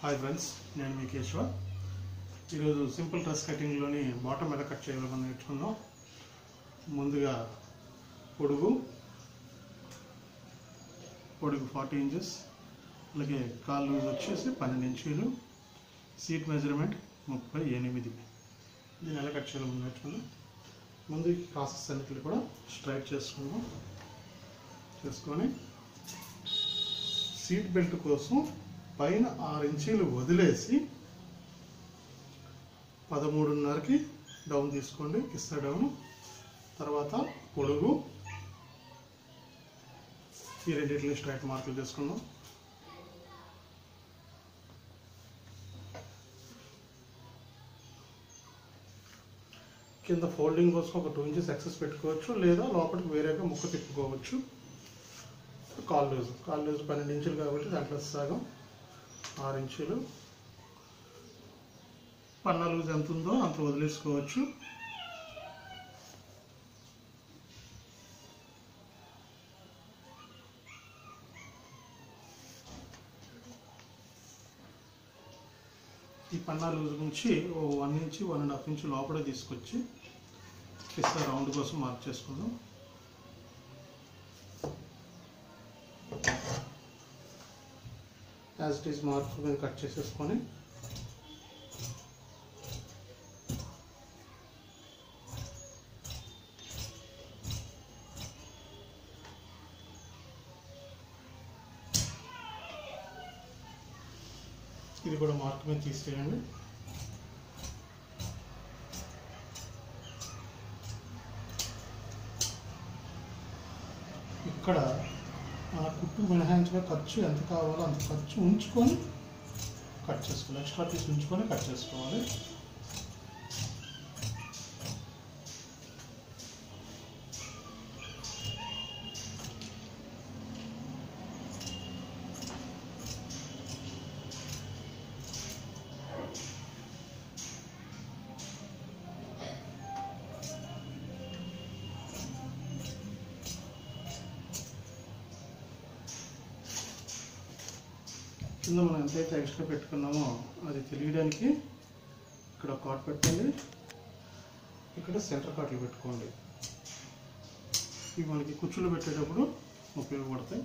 Hi friends, నేను మీ కేశవ. ఈరోజు simple dress కటింగ్లోని bottom ఎలా కట్ చేయాలో మనం నేర్చుకుందాం. ముందుగా పొడుగు 40 ఇంచెస్, అలాగే కాల్ లూజ్ వచ్చేసి 12 ఇంచీలు, సీట్ మెజర్మెంట్ 38. దీన్ని ఎలా కట్ చేయాలో మనం నేర్చుకుందాం. ముందు ఈ ప్రాసెస్ అన్నిటిని కూడా స్ట్రైట్ చేసుకొని సీట్ బెల్ట్ కోసం పైన 6 ఇంచీలు వదిలేసి 13.5కి డౌన్ తీసుకోండి, కిస్సా డౌన్. తర్వాత పొడుగు ఈ రెండింటిని స్ట్రైట్ మార్కులు చేసుకుందాం. కింద ఫోల్డింగ్ కోసం ఒక 2 ఇంచెస్ ఎక్సెస్ పెట్టుకోవచ్చు, లేదా లోపలికి వేరేగా ముక్క తిప్పుకోవచ్చు. కాల్ లూజ్ 12 ఇంచులు కాబట్టి దాంట్లో సగం 6 ఇంచులు. పన్నా లూజ్ ఎంత ఉందో అంత వదిలేసుకోవచ్చు. ఈ పన్నా లూజ్ నుంచి 1 ఇంచు 1.5 ఇంచు లోపల తీసుకొచ్చి కిస్సా రౌండ్ కోసం మార్క్ చేసుకుందాం. యాజ్ ఇట్ ఈస్ మార్క్ మీద కట్ చేసేసుకొని ఇది కూడా మార్క్ మీద తీసేయండి. ఇక్కడ మన కుట్టు మినహాయించగా ఖర్చు ఎంత కావాలో అంత ఖర్చు ఉంచుకొని కట్ చేసుకోవాలి. ఎక్స్ట్రా పీస్ ఉంచుకొని కట్ చేసుకోవాలి. కింద మనం ఎంతైతే ఎక్స్ట్రా పెట్టుకున్నామో అది తెలియడానికి ఇక్కడ కాట్ పెట్టండి, ఇక్కడ సెంటర్ కాట్లు పెట్టుకోండి. ఇవి మనకి కుచ్చులు పెట్టేటప్పుడు ఉపయోగపడతాయి.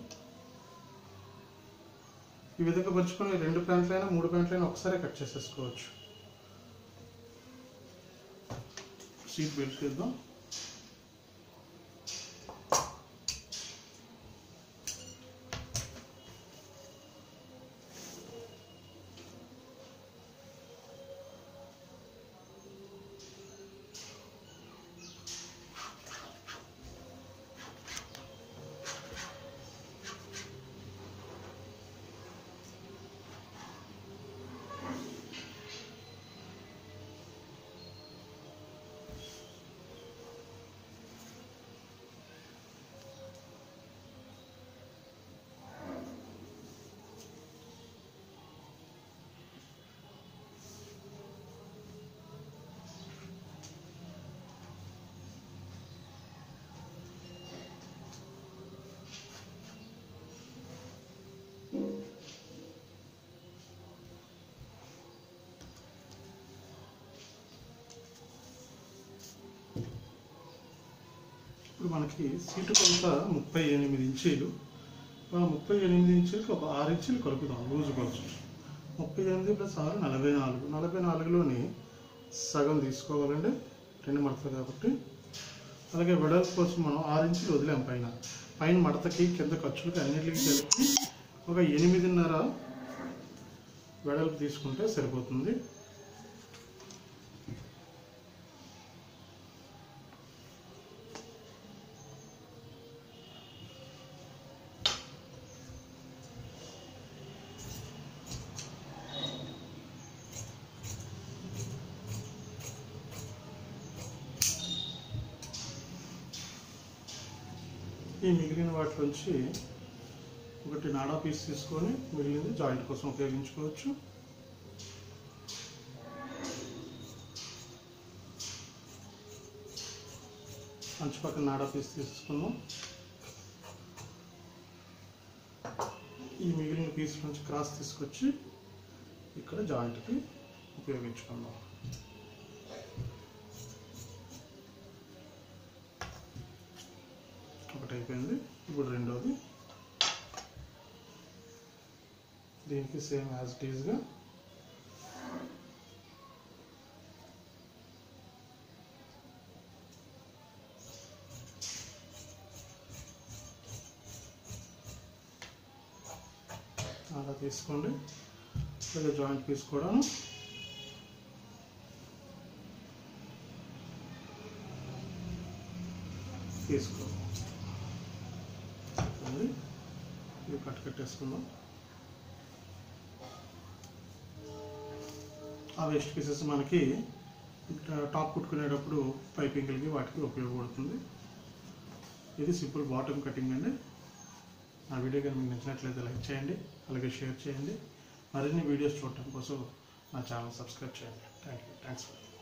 ఈ విధంగా పరుచుకొని 2 ప్యాంట్లైనా 3 ప్యాంట్లైనా ఒకసారి కట్ చేసేసుకోవచ్చు. సీట్ బెల్ట్ తీద్దాం. ఇప్పుడు మనకి సీటు కొలత 38 ఇంచీలు. 38 ఇంచులకి ఒక 6 ఇంచులు కలుపుదాం లూజు కోసం. 38 + 6 44. 44లోని సగం తీసుకోవాలండి, 2 మడతలు కాబట్టి. అలాగే వెడల్పు కోసం మనం 6 ఇంచులు వదిలాం. పైన మడతకి కింద ఖర్చులకి అన్నిటికీ కలిపి ఒక 8.5 వెడల్పు తీసుకుంటే సరిపోతుంది. ఈ మిగిలిన వాటిలోంచి ఒకటి నాడా పీస్ తీసుకొని మిగిలింది జాయింట్ కోసం ఉపయోగించుకోవచ్చు. అంచు పక్కన నాడా పీస్ తీసుకుందాం. ఈ మిగిలిన పీస్ నుంచి క్రాస్ తీసుకొచ్చి ఇక్కడ జాయింట్కి ఉపయోగించుకుందాం. ఒకటి అయిపోయింది. ఇప్పుడు రెండోది దీనికి సేమ్ యాజ్ ఇట్ ఈజ్గా అలా తీసుకోండి. లేదా జాయింట్ పీస్ కూడా తీసుకోండి. ఇది కట్టేసుకుందాం. ఆ వేస్ట్ పీసెస్ మనకి టాప్ కుట్టుకునేటప్పుడు పైపింగ్లకి వాటికి ఉపయోగపడుతుంది. ఇది సింపుల్ బాటమ్ కటింగ్ అండి. నా వీడియో కానీ మీకు నచ్చినట్లయితే లైక్ చేయండి, అలాగే షేర్ చేయండి. మరిన్ని వీడియోస్ చూడటం కోసం నా ఛానల్ సబ్స్క్రైబ్ చేయండి. Thanks for